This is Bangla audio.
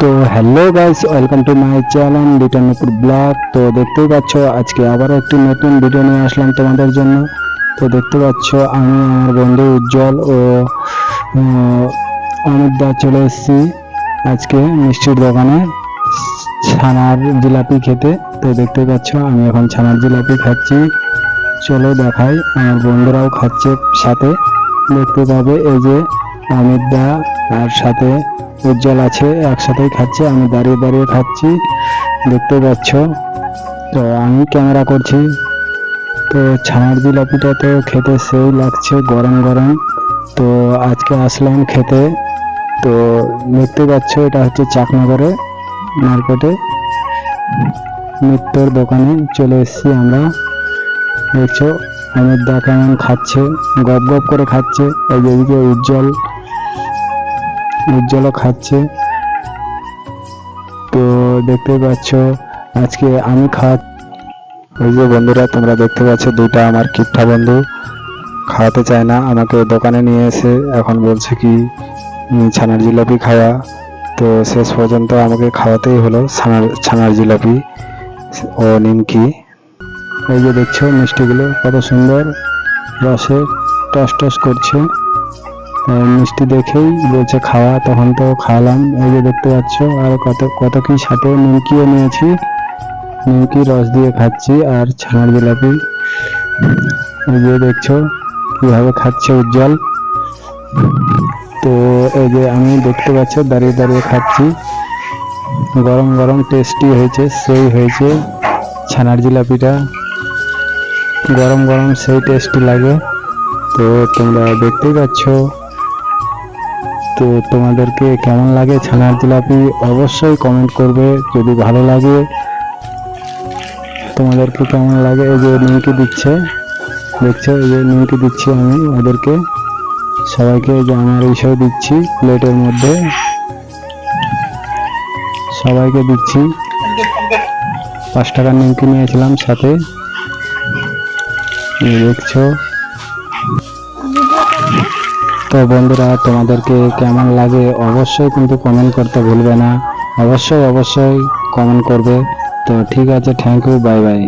তো hello guys, welcome to my channel রিটার্নপুর ব্লগ। তো দেখতেই পাচ্ছ আজকে আবার একটি নতুন ভিডিও নিয়ে আসলাম তোমাদের জন্য। তো দেখতে পাচ্ছ আমি আমার বন্ধু উজ্জ্বল ও অমিত দা চলে এসেছি আজকে মিষ্টির দোকানে ছানার জিলাপি খেতে। তো দেখতে পাচ্ছ আমি এখন ছানার জিলাপি খাচ্ছি। চলো দেখাই, আমার বন্ধুরাও খাচ্ছে সাথে, দেখতে পাবে। এই যে অমিত দা আর সাথে উজ্জ্বল আছে, একসাথেই খাচ্ছে, আমি দাঁড়িয়ে দাঁড়িয়ে খাচ্ছি, দেখতে পাচ্ছ। তো আমি ক্যামেরা করছি। তো ছানার জিলাপিটা তো খেতে সেই লাগছে, গরম গরম। তো আজকে আসলাম খেতে। তো দেখতে পাচ্ছ এটা হচ্ছে চাকনগরে মার্কেটে মিত্তর দোকানে চলে এসেছি আমরা। দেখছো অমিত দা কেমন খাচ্ছে, গপ গপ করে খাচ্ছে। এই যে এদিকে উজ্জ্বলও খাচ্ছে। তো দেখতে পাচ্ছ আজকে আমি ওই যে বন্ধুরা তোমরা দেখতে পাচ্ছ, দুইটা আমার কিপটা বন্ধু খাওয়াতে চায় না আমাকে, দোকানে নিয়ে এসে এখন বলছে কি ছানার জিলাপি খাওয়া। তো শেষ পর্যন্ত আমাকে খাওয়াতেই হলো ছানার জিলাপি ও নিমকি। এই যে দেখছো মিষ্টিগুলো কত সুন্দর রসে টস টস করছে, মিষ্টি দেখেই বলছে খাওয়া, তখন তো খাওয়ালাম। এই যে দেখতে পাচ্ছ আর কত কত কি, সাথে নিমকিও নিয়েছি, নিমকি রস দিয়ে খাচ্ছি আর ছানার জিলাপি। এই যে দেখছো কিভাবে খাচ্ছে উজ্জ্বল। তো এই যে আমি দেখতে পাচ্ছ দাঁড়িয়ে দাঁড়িয়ে খাচ্ছি, গরম গরম টেস্টি হয়েছে, সেই হয়েছে ছানার জিলাপিটা, গরম গরম সেই টেস্টি লাগে। তো তোমরা দেখতেই পাচ্ছ। তো তোমাদেরকে কেমন লাগে ছানার জিলাপি অবশ্যই কমেন্ট করবে যদি ভালো লাগে। তোমাদেরকে কেমন লাগে? এই যে নিমকি দিচ্ছে, দেখছো এই যে নিমকি দিচ্ছি আমি ওদেরকে সবাইকে, যে আমার এইসব দিচ্ছি প্লেটের মধ্যে সবাইকে দিচ্ছি। 5 টাকার নিমকি নিয়েছিলাম সাথে, দেখছো। তো বন্ধুরা তোমাদেরকে কেমন লাগে অবশ্যই কিন্তু কমেন্ট করতে ভুলবে না, অবশ্যই অবশ্যই কমেন্ট করবে। তো ঠিক আছে, থ্যাংক ইউ, বাই বাই।